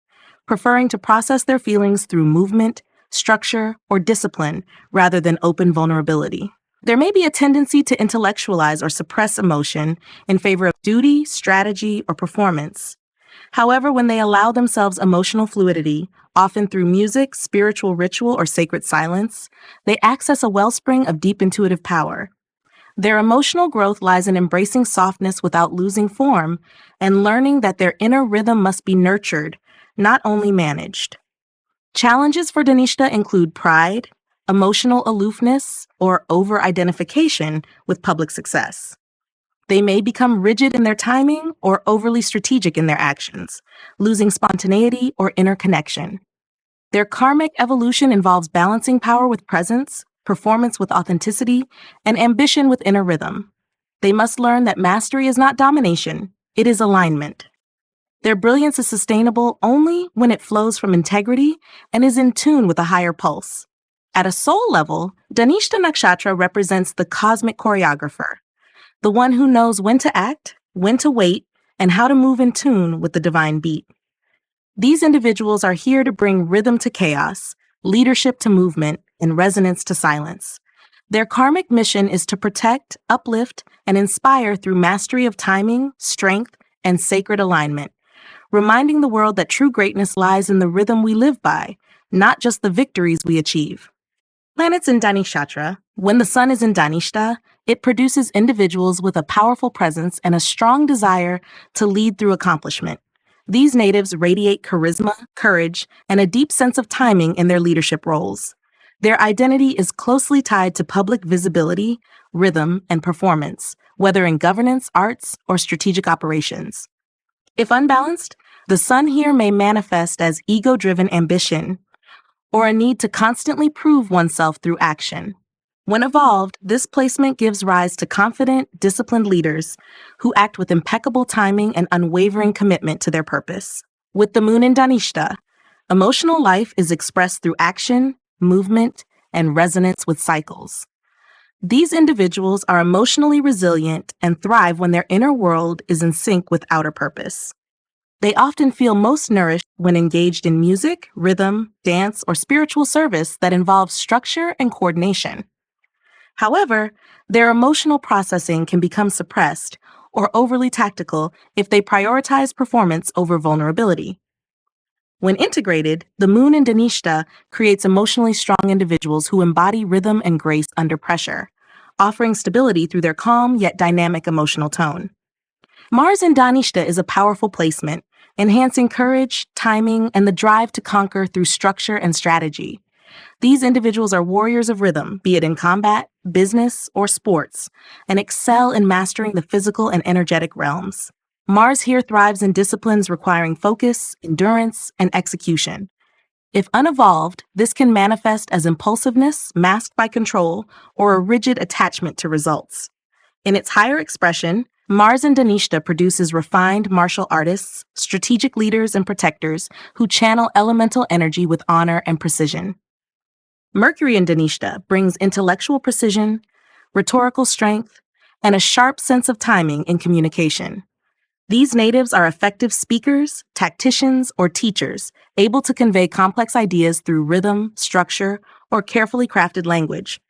preferring to process their feelings through movement, structure, or discipline rather than open vulnerability. There may be a tendency to intellectualize or suppress emotion in favor of duty, strategy, or performance. However, when they allow themselves emotional fluidity, often through music, spiritual ritual, or sacred silence, they access a wellspring of deep intuitive power. Their emotional growth lies in embracing softness without losing form and learning that their inner rhythm must be nurtured, not only managed. Challenges for Dhanishta include pride, emotional aloofness, or over-identification with public success. They may become rigid in their timing or overly strategic in their actions, losing spontaneity or inner connection. Their karmic evolution involves balancing power with presence, performance with authenticity, and ambition with inner rhythm. They must learn that mastery is not domination, it is alignment. Their brilliance is sustainable only when it flows from integrity and is in tune with a higher pulse. At a soul level, Dhanishta Nakshatra represents the cosmic choreographer, the one who knows when to act, when to wait, and how to move in tune with the divine beat. These individuals are here to bring rhythm to chaos, leadership to movement, and resonance to silence. Their karmic mission is to protect, uplift, and inspire through mastery of timing, strength, and sacred alignment, reminding the world that true greatness lies in the rhythm we live by, not just the victories we achieve. Planets in Dhanishta. When the sun is in Dhanishta, it produces individuals with a powerful presence and a strong desire to lead through accomplishment. These natives radiate charisma, courage, and a deep sense of timing in their leadership roles. Their identity is closely tied to public visibility, rhythm, and performance, whether in governance, arts, or strategic operations. If unbalanced, the sun here may manifest as ego-driven ambition or a need to constantly prove oneself through action. When evolved, this placement gives rise to confident, disciplined leaders who act with impeccable timing and unwavering commitment to their purpose. With the moon in Dhanishta, emotional life is expressed through action, movement, and resonance with cycles. These individuals are emotionally resilient and thrive when their inner world is in sync with outer purpose. They often feel most nourished when engaged in music, rhythm, dance, or spiritual service that involves structure and coordination. However, their emotional processing can become suppressed or overly tactical if they prioritize performance over vulnerability. When integrated, the moon in Dhanishta creates emotionally strong individuals who embody rhythm and grace under pressure, offering stability through their calm yet dynamic emotional tone. Mars in Dhanishta is a powerful placement, enhancing courage, timing, and the drive to conquer through structure and strategy. These individuals are warriors of rhythm, be it in combat, business, or sports, and excel in mastering the physical and energetic realms. Mars here thrives in disciplines requiring focus, endurance, and execution. If unevolved, this can manifest as impulsiveness masked by control or a rigid attachment to results. In its higher expression, Mars in Dhanishta produces refined martial artists, strategic leaders, and protectors who channel elemental energy with honor and precision. Mercury in Dhanishta brings intellectual precision, rhetorical strength, and a sharp sense of timing in communication. These natives are effective speakers, tacticians, or teachers, able to convey complex ideas through rhythm, structure, or carefully crafted language.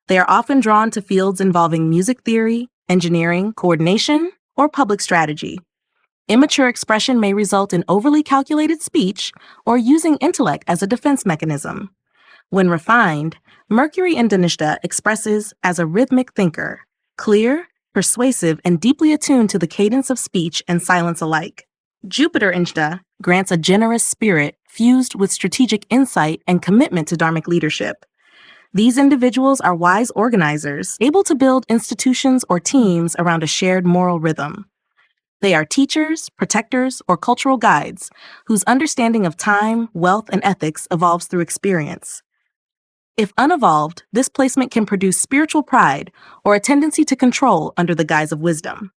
They are often drawn to fields involving music theory, engineering, coordination, or public strategy. Immature expression may result in overly calculated speech or using intellect as a defense mechanism. When refined, Mercury in Dhanishta expresses as a rhythmic thinker, clear, persuasive, and deeply attuned to the cadence of speech and silence alike. Jupiter in Dhanishta grants a generous spirit fused with strategic insight and commitment to dharmic leadership. These individuals are wise organizers, able to build institutions or teams around a shared moral rhythm. They are teachers, protectors, or cultural guides whose understanding of time, wealth, and ethics evolves through experience. If unevolved, this placement can produce spiritual pride or a tendency to control under the guise of wisdom.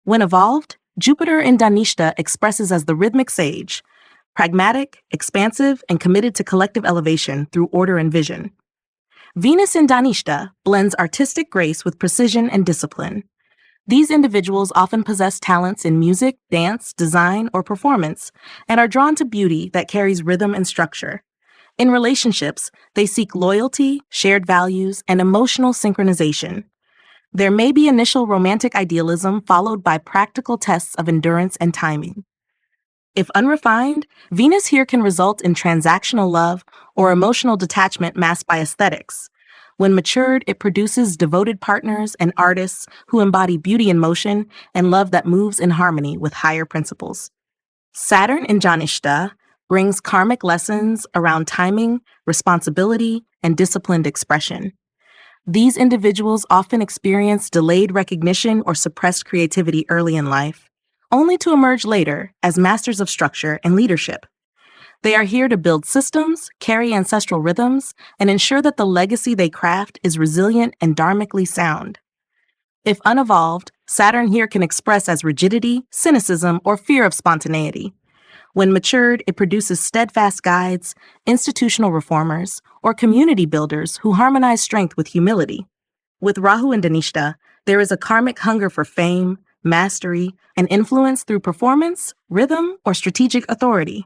When evolved, Jupiter in Dhanishta expresses as the rhythmic sage, pragmatic, expansive, and committed to collective elevation through order and vision. Venus in Dhanishta blends artistic grace with precision and discipline. These individuals often possess talents in music, dance, design, or performance, and are drawn to beauty that carries rhythm and structure. In relationships, they seek loyalty, shared values, and emotional synchronization. There may be initial romantic idealism followed by practical tests of endurance and timing. If unrefined, Venus here can result in transactional love or emotional detachment masked by aesthetics. When matured, it produces devoted partners and artists who embody beauty in motion and love that moves in harmony with higher principles. Saturn in Janishta brings karmic lessons around timing, responsibility, and disciplined expression. These individuals often experience delayed recognition or suppressed creativity early in life, only to emerge later as masters of structure and leadership. They are here to build systems, carry ancestral rhythms, and ensure that the legacy they craft is resilient and dharmically sound. If unevolved, Saturn here can express as rigidity, cynicism, or fear of spontaneity. When matured, it produces steadfast guides, institutional reformers, or community builders who harmonize strength with humility. With Rahu and Dhanishta, there is a karmic hunger for fame, mastery, and influence through performance, rhythm, or strategic authority.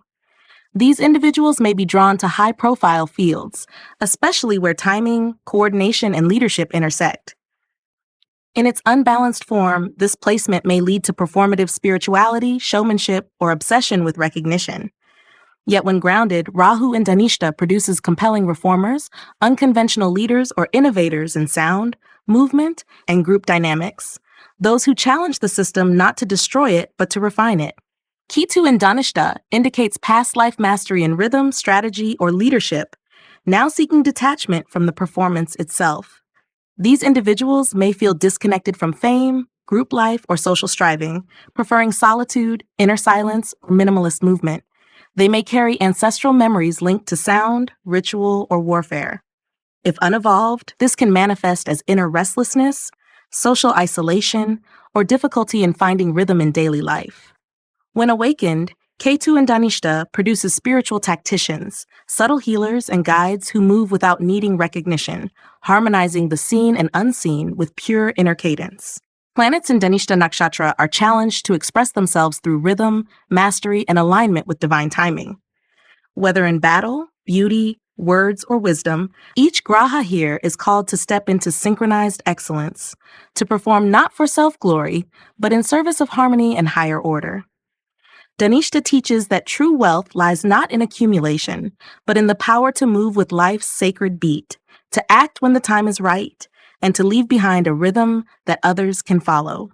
These individuals may be drawn to high-profile fields, especially where timing, coordination, and leadership intersect. In its unbalanced form, this placement may lead to performative spirituality, showmanship, or obsession with recognition. Yet when grounded, Rahu in Dhanishta produces compelling reformers, unconventional leaders, or innovators in sound, movement, and group dynamics, those who challenge the system not to destroy it, but to refine it. Ketu in Dhanishta indicates past life mastery in rhythm, strategy, or leadership, now seeking detachment from the performance itself. These individuals may feel disconnected from fame, group life, or social striving, preferring solitude, inner silence, or minimalist movement. They may carry ancestral memories linked to sound, ritual, or warfare. If unevolved, this can manifest as inner restlessness, social isolation, or difficulty in finding rhythm in daily life. When awakened, Ketu in Dhanishta produces spiritual tacticians, subtle healers and guides who move without needing recognition, harmonizing the seen and unseen with pure inner cadence. Planets in Dhanishta Nakshatra are challenged to express themselves through rhythm, mastery, and alignment with divine timing. Whether in battle, beauty, words, or wisdom, each graha here is called to step into synchronized excellence, to perform not for self-glory, but in service of harmony and higher order. Dhanishta teaches that true wealth lies not in accumulation, but in the power to move with life's sacred beat, to act when the time is right, and to leave behind a rhythm that others can follow.